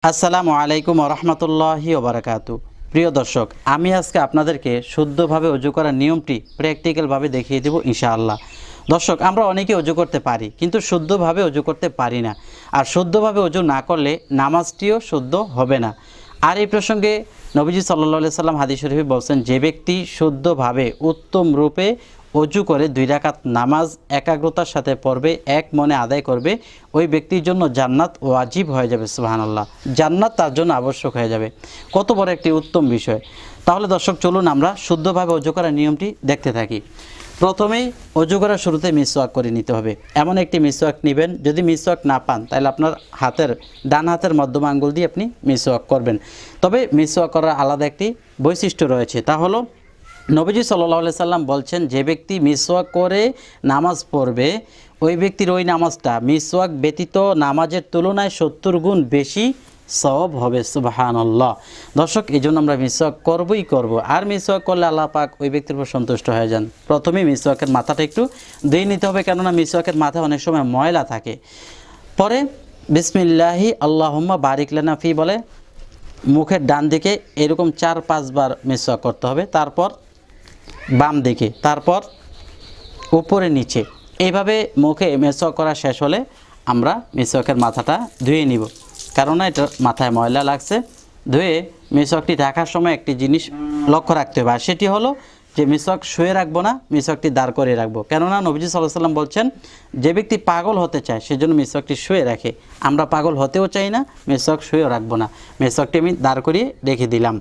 আসসালামু আলাইকুম রহমতুল্লাহি ওবারাকাতু। প্রিয় দর্শক, আমি আজকে আপনাদেরকে শুদ্ধভাবে অজু করার নিয়মটি প্র্যাকটিক্যালভাবে দেখিয়ে দেব ইনশাআল্লাহ। দর্শক, আমরা অনেকেই অজু করতে পারি কিন্তু শুদ্ধভাবে অজু করতে পারি না, আর শুদ্ধভাবে অজু না করলে নামাজটিও শুদ্ধ হবে না। আর এই প্রসঙ্গে নবীজি সাল্লাল্লাহু আলাইহি সাল্লাম হাদিস শরীফে বলছেন, যে ব্যক্তি শুদ্ধভাবে উত্তম রূপে অজু করে 2 রাকাত নামাজ একাগ্রতার সাথে পড়বে, এক মনে আদায় করবে, ওই ব্যক্তির জন্য জান্নাত ওয়াজিব হয়ে যাবে। সুবহানাল্লাহ, জান্নাত তার জন্য আবশ্যক হয়ে যাবে। কত বড় একটি উত্তম বিষয়। তাহলে দর্শক, চলুন আমরা শুদ্ধভাবে অজু করার নিয়মটি দেখতে থাকি। প্রথমেই অজু করার শুরুতে মিসওয়াক করে নিতে হবে। এমন একটি মিসওয়াক নেবেন, যদি মিসওয়াক না পান তাহলে আপনার ডান হাতের মধ্যম আঙ্গুল দিয়ে আপনি মিসওয়াক করবেন। তবে মিসওয়াক করার আলাদা একটি বৈশিষ্ট্য রয়েছে, তা হলো নবীজি সাল্লাল্লাহু আলাইহি সাল্লাম বলছেন, যে ব্যক্তি মিসওয়াক করে নামাজ পড়বে ওই ব্যক্তির ওই নামাজটা মিসওয়াক ব্যতীত নামাজের তুলনায় 70 গুণ বেশি সওয়াব হবে। সুবহানাল্লাহ। দর্শক, এই জন্য আমরা মিসওয়াক করবই করব, আর মিসওয়াক করলে আল্লাহ পাক ওই ব্যক্তির উপর সন্তুষ্ট হয়ে যান। প্রথমেই মিসওয়াকের মাথাটা একটু ধুয়ে নিতে হবে, কেননা মিসওয়াকের মাথায় অনেক সময় ময়লা থাকে। পরে বিসমিল্লাহি আল্লাহুম্মা বারিক লানা ফি বলে মুখের ডান দিকে এরকম 4-5 বার মিসওয়াক করতে হবে, তারপর বাম দিকে, তারপর উপরে নিচে, এইভাবে মুখে মিসওয়াক করা শেষ হলে আমরা মিসওয়াকের মাথাটা ধুয়ে নিব, কেননা এটা মাথায় ময়লা লাগছে। ধুয়ে মিসওয়াকটি ঢাকার সময় একটি জিনিস লক্ষ্য রাখতে হবে, আর সেটি হলো যে মিসওয়াক শুয়ে রাখবো না, মিসওয়াকটি দাঁড় করে রাখবো। কেননা নবীজি সাল্লাল্লাহু আলাইহি সাল্লাম বলছেন, যে ব্যক্তি পাগল হতে চায় সেজন্য মিসওয়াকটি শুয়ে রাখে। আমরা পাগল হতেও চাই না, মিসওয়াক শুয়েও রাখবো না, মিসওয়াকটি আমি দাঁড় করিয়ে রেখে দিলাম।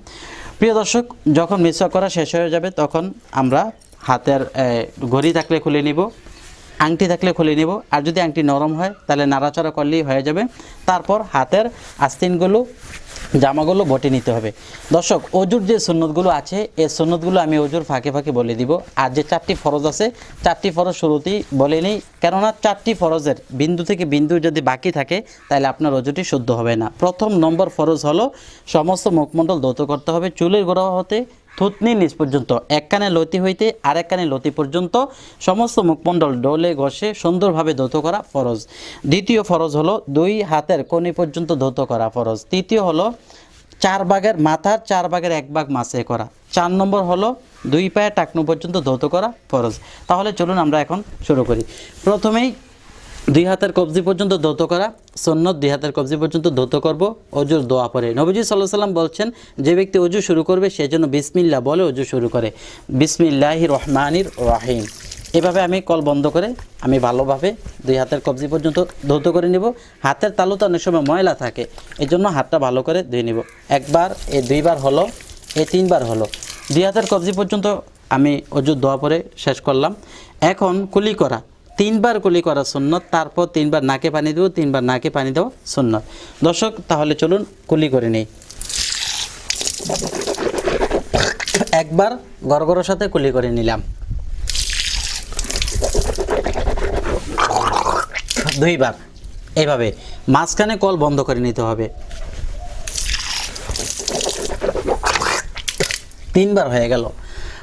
প্রিয় দর্শক, যখন মিসওয়াক করা শেষ হয়ে যাবে তখন আমরা হাতের ঘড়ি থাকলে খুলে নিব, আংটি থাকলে খুলে নিব, আর যদি আংটি নরম হয় তাহলে নাড়াচাড়া করলেই হয়ে যাবে। তারপর হাতের আস্তিনগুলো জামাগুলো বটে নিতে হবে। দর্শক, অজুর যে সুন্নতগুলো আছে এই সুন্নতগুলো আমি অজুর ফাঁকে ফাঁকে বলে দিব, আর যে 4টি ফরজ আছে 4টি ফরজ শুরুতেই বলে নেই, কেননা 4টি ফরজের বিন্দু থেকে বিন্দু যদি বাকি থাকে তাহলে আপনার অজুটি শুদ্ধ হবে না। প্রথম নম্বর ফরজ হলো সমস্ত মুখমণ্ডল ধৌত করতে হবে, চুলের গোড়া হতে থুতনি নিচ পর্যন্ত, এক কানে লতি হইতে আরেক কানে লতি পর্যন্ত সমস্ত মুখমণ্ডল ডলে ঘষে সুন্দরভাবে ধৌত করা ফরজ। দ্বিতীয় ফরজ হলো 2 হাতের কনি পর্যন্ত ধৌত করা ফরজ। তৃতীয় হলো 4 ভাগের মাথার 4 ভাগের 1 ভাগ মাসে করা। 4 নম্বর হলো 2 পায়ের টাকনু পর্যন্ত ধৌত করা ফরজ। তাহলে চলুন আমরা এখন শুরু করি। প্রথমেই 2 হাতের কবজি পর্যন্ত ধৌত করা সুন্নত, 2 হাতের কবজি পর্যন্ত ধৌত করব অজুর দোয়া পড়ে। নবীজি সাল্লাল্লাহু আলাইহি সাল্লাম বলছেন, যে ব্যক্তি অজু শুরু করবে সে যেন বিসমিল্লাহ বলে অজু শুরু করে, বিসমিল্লাহির রহমানির রহিম। এভাবে আমি কল বন্ধ করে আমি ভালোভাবে 2 হাতের কবজি পর্যন্ত ধৌত করে নেব। হাতের তালুতে অনেক সময় ময়লা থাকে, এই জন্য হাতটা ভালো করে ধুয়ে নেব। একবার, এই 2 বার হলো, এই 3 বার হলো। 2 হাতের কবজি পর্যন্ত আমি অজুর দোয়া পড়ে শেষ করলাম। এখন কুলি করা, 3 বার কুলি করা সুন্নত, তারপর 3 বার নাকে পানি দেবো, 3 বার নাকে পানি দেওয়া সুন্নত। দর্শক, তাহলে চলুন কুলি করে নেই। একবার গড়গড়ের সাথে কুলি করে নিলাম, 2 বার এইভাবে মাঝখানে কল বন্ধ করে নিতে হবে, 3 বার হয়ে গেল।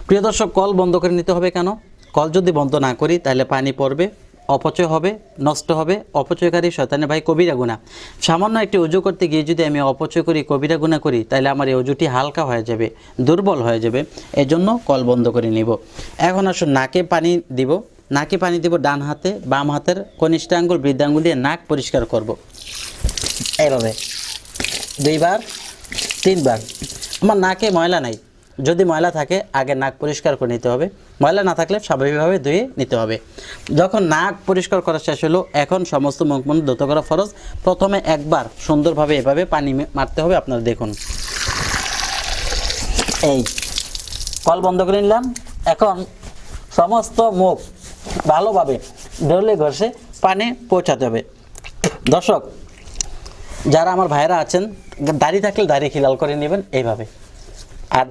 প্রিয় দর্শক, কল বন্ধ করে নিতে হবে কেন? কল যদি বন্ধ না করি তাহলে পানি পড়বে, অপচয় হবে, নষ্ট হবে। অপচয়কারী শয়তানের ভাই কবিরা গুনাহ। সামান্য একটি অজু করতে গিয়ে যদি আমি অপচয় করি, কবিরা গুনাহ করি, তাহলে আমার এই অজুটি হালকা হয়ে যাবে, দুর্বল হয়ে যাবে। এই জন্য কল বন্ধ করে নিব। এখন আসুন নাকে পানি দিব। নাকে পানি দিব ডান হাতে, বাম হাতের কনিষ্ঠ আঙ্গুল বৃদ্ধাঙ্গুল দিয়ে নাক পরিষ্কার করব এইভাবে 2 বার 3 বার। আমার নাকে ময়লা নাই, যদি ময়লা থাকে আগে নাক পরিষ্কার করে নিতে হবে, ময়লা না থাকলে স্বাভাবিকভাবে ধুয়ে নিতে হবে। যখন নাক পরিষ্কার করা শেষ হলো, এখন সমস্ত মুখমণ্ডল ধৌত করা ফরজ। প্রথমে একবার সুন্দরভাবে এভাবে পানি মারতে হবে। আপনারা দেখুন, এই কল বন্ধ করে নিলাম। এখন সমস্ত মুখ ভালোভাবে ডলে ঘষে পানি পৌঁছাতে হবে। দর্শক, যারা আমার ভাইরা আছেন, দাড়ি থাকলে দাড়ি খিলাল করে নেবেন এইভাবে। আর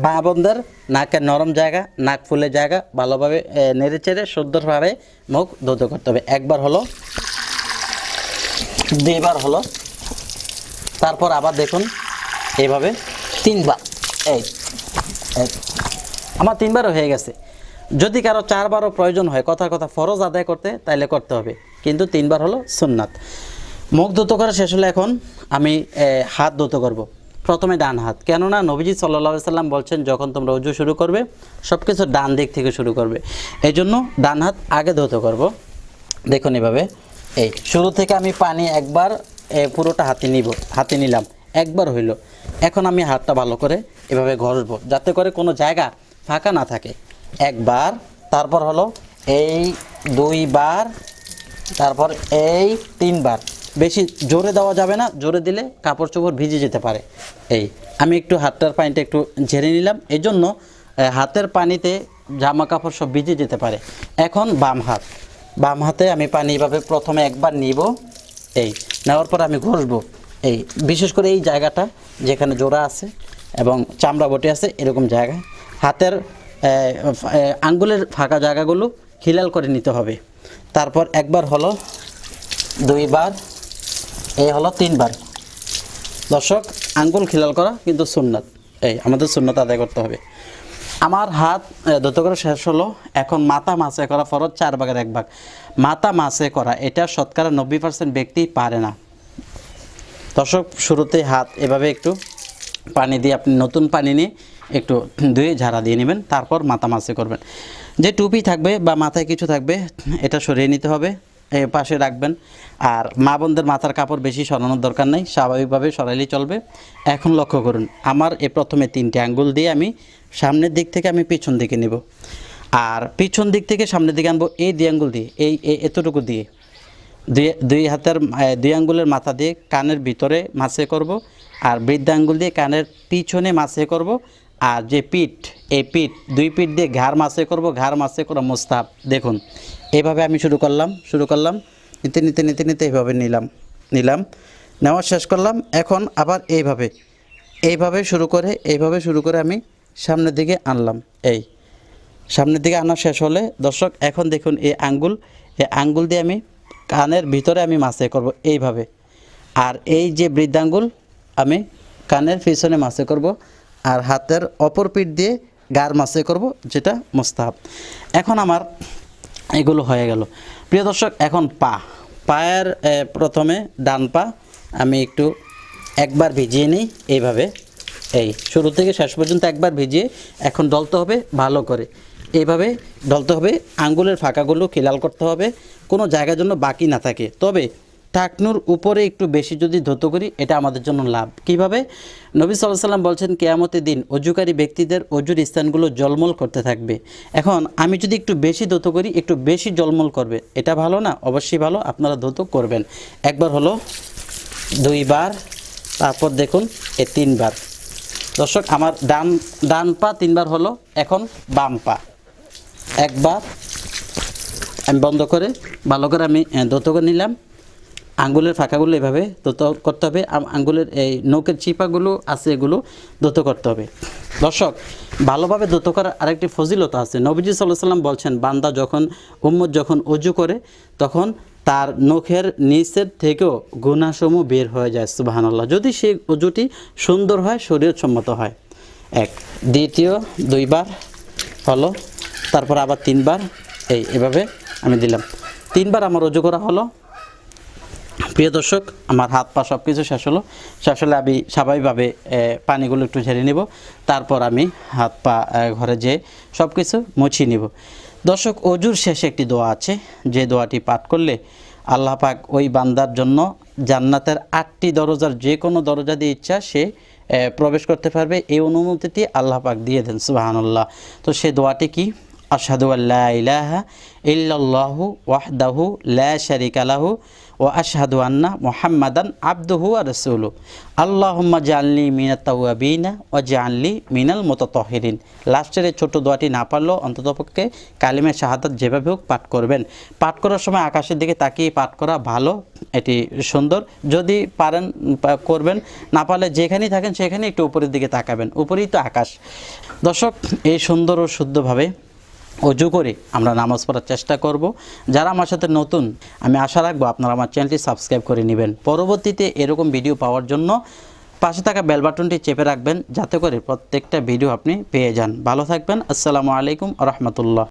মা বোনদের নাকের নরম জায়গা, নাক ফুলের জায়গা ভালোভাবে নেড়ে চেড়ে সুন্দরভাবে মুখ ধৌত করতে হবে। একবার হলো, 2 বার হলো, তারপর আবার দেখুন এইভাবে 3 বার। এই আমার 3 বারও হয়ে গেছে। যদি কারো 4 বারও প্রয়োজন হয় কথা ফরজ আদায় করতে, তাইলে করতে হবে, কিন্তু 3 বার হলো সুন্নাত। মুখ ধুতো করা শেষ হলে এখন আমি হাত ধুতো করব। প্রথমে ডান হাত, কেননা নবীজি সাল্লাল্লাহু আলাইহি সাল্লাম বলছেন যখন তোমরা ওযু শুরু করবে সব কিছু ডান দিক থেকে শুরু করবে, এই জন্য ডান হাত আগে ধুতো করব। দেখুন এভাবে, এই শুরু থেকে আমি পানি একবার পুরোটা হাতে নিলাম, একবার হইল। এখন আমি হাতটা ভালো করে এভাবে ঘষবো যাতে করে কোনো জায়গা ফাঁকা না থাকে। একবার, তারপর হলো এই 2 বার, তারপর এই 3 বার। বেশি জোরে দেওয়া যাবে না, জোরে দিলে কাপড় চোপড় ভিজে যেতে পারে। এই আমি একটু হাতটার পানিটা একটু ঝেড়ে নিলাম, এই জন্য হাতের পানিতে জামা কাপড় সব ভিজে যেতে পারে। এখন বাম হাতে আমি পানি এভাবে প্রথমে একবার নিব, এই নেওয়ার পর আমি ঘষবো। এই বিশেষ করে এই জায়গাটা যেখানে জোড়া আছে এবং চামড়া বটি আছে, এরকম জায়গা হাতের আঙ্গুলের ফাঁকা জায়গাগুলো খিলাল করে নিতে হবে। তারপর একবার হলো, 2 বার, এই হলো 3 বার। দর্শক, আঙ্গুল খিলাল করা কিন্তু সুন্নাত, এই আমাদের সুন্নাত আদায় করতে হবে। আমার হাত ধুতো করা শেষ হলো। এখন মাথা মাসে করা ফরজ 4 ভাগের 1 ভাগ। মাথা মাসে করা এটা শতকরা 90% ব্যক্তি পারে না। দর্শক, শুরুতে হাত এভাবে একটু পানি দিয়ে, আপনি নতুন পানি নিয়ে একটু ধুয়ে ঝাড়া দিয়ে নেবেন, তারপর মাথা মাসে করবেন। যে টুপি থাকবে বা মাথায় কিছু থাকবে এটা সরিয়ে নিতে হবে, পাশে রাখবেন। আর মা বোনদের মাথার কাপড় বেশি সরানোর দরকার নেই, স্বাভাবিকভাবে সরাইলেই চলবে। এখন লক্ষ্য করুন, আমার প্রথমে 3টে আঙ্গুল দিয়ে আমি সামনের দিক থেকে আমি পিছন দিকে নেব, আর পিছন দিক থেকে সামনের দিকে আনবো এই 2 আঙ্গুল দিয়ে, এই এতটুকু দিয়ে। দুই হাতের 2 আঙ্গুলের মাথা দিয়ে কানের ভিতরে মাসে করব, আর বৃদ্ধা আঙ্গুল দিয়ে কানের পিছনে মাসে করব। আর যে পিঠ, এই পিঠ 2 পিঠ দিয়ে ঘাড় মাসে করব, ঘাড় মাসে করা মুস্তাহাব। দেখুন এইভাবে আমি শুরু করলাম, নিতে এইভাবে নিলাম, নেওয়া শেষ করলাম। এখন আবার এইভাবে শুরু করে আমি সামনের দিকে আনলাম। এই সামনের দিকে আনা শেষ হলে দর্শক, এখন দেখুন এই আঙ্গুল দিয়ে আমি কানের ভিতরে আমি মাসে করব এইভাবে। আর এই যে বৃদ্ধাঙ্গুল আমি কানের পিছনে মাসে করব, আর হাতের অপর পিঠ দিয়ে গার মাসে করব, যেটা মুস্তাহাব। এখন আমার এগুলো হয়ে গেল। প্রিয় দর্শক, এখন পায়ের প্রথমে ডান পা আমি একটু একবার ভিজিয়ে নিই এইভাবে। এই শুরু থেকে শেষ পর্যন্ত একবার ভিজিয়ে এখন ডলতে হবে ভালো করে, এইভাবে ডলতে হবে। আঙ্গুলের ফাঁকাগুলো খিলাল করতে হবে, কোনো জায়গার জন্য বাকি না থাকে। তবে টাকনুর উপরে একটু বেশি যদি ধুতো করি এটা আমাদের জন্য লাভ। কিভাবে? নবী সাল্লাল্লাহু আলাইহি ওয়াসাল্লাম বলছেন, কিয়ামতের দিন অজুকারী ব্যক্তিদের অজুর স্থানগুলো জলমল করতে থাকবে। এখন আমি যদি একটু বেশি ধুতো করি, একটু বেশি জলমল করবে, এটা ভালো না? অবশ্যই ভালো, আপনারা ধুতো করবেন। একবার হলো, 2 বার, তারপর দেখুন এই 3 বার। দর্শক, আমার ডান পা 3 বার হলো। এখন বাম পা একবার আমি বন্ধ করে ভালো করে আমি ধুতো করে নিলাম। আঙ্গুলের ফাঁকাগুলো এভাবে ধুতো করতে হবে, আঙ্গুলের এই নখের চিপাগুলো আছে এগুলো ধুতো করতে হবে। দর্শক, ভালোভাবে ধুতো করার আরেকটি ফজিলত আছে। নবীজি সাল্লাল্লাহু আলাইহি ওয়াসাল্লাম বলছেন, বান্দা উম্মত যখন অজু করে তখন তার নখের নিচের থেকেও গুনাহসমূহ বের হয়ে যায়। সুবহানাল্লাহ, যদি সেই অজুটি সুন্দর হয়, শরীয়তসম্মত হয়। দ্বিতীয় 2 বার হলো, তারপর আবার 3 বার, এভাবে আমি দিলাম। 3 বার আমার অজু করা হলো। প্রিয় দর্শক, আমার হাত পা সব কিছু শেষ হলে আমি স্বাভাবিকভাবে পানিগুলো একটু ঝেড়ে নেব, তারপর আমি হাত পা ঘরে যেয়ে সব কিছু মুছিয়ে নেব। দর্শক, অজুর শেষে একটি দোয়া আছে, যে দোয়াটি পাঠ করলে আল্লাহ পাক ওই বান্দার জন্য জান্নাতের 8টি দরজার যে কোনো দরজা দিয়ে ইচ্ছা সে প্রবেশ করতে পারবে, এই অনুমতিটি আল্লাহ পাক দিয়ে দেন। সুবহানাল্লাহ। তো সে দোয়াটি কি? আশহাদু আল্লা ইলাহা ইল্লাল্লাহু ওয়াহদাহু লা শারীকা লাহু ওয়া আশহাদু আন্না মুহাম্মাদান আবদুহু ওয়া রাসূলুহু আল্লাহুম্মা জাআলনি মিনাত তাওয়াবিনা ওয়া জাআলনি মিনাল মুতাতাহহিরিন। লাস্টের এই ছোট দোয়াটি না পারলেও অন্ততপক্ষে কালিমা শাহাদাত যেভাবে হোক পাঠ করবেন। পাঠ করার সময় আকাশের দিকে তাকিয়ে পাঠ করা ভালো, এটি সুন্দর। যদি পারেন করবেন, না পারলে যেখানেই থাকেন সেখানেই একটু উপরের দিকে তাকাবেন, উপরেই তো আকাশ। দর্শক, এই সুন্দর ও শুদ্ধভাবে অজু করে আমরা নামাজ পড়ার চেষ্টা করব। যারা আমার সাথে নতুন, আমি আশা রাখবো আপনারা আমার চ্যানেলটি সাবস্ক্রাইব করে নেবেন। পরবর্তীতে এরকম ভিডিও পাওয়ার জন্য পাশে থাকা বেল বাটনটি চেপে রাখবেন, যাতে করে প্রত্যেকটা ভিডিও আপনি পেয়ে যান। ভালো থাকবেন। আসসালামু আলাইকুম ওয়া রাহমাতুল্লাহ।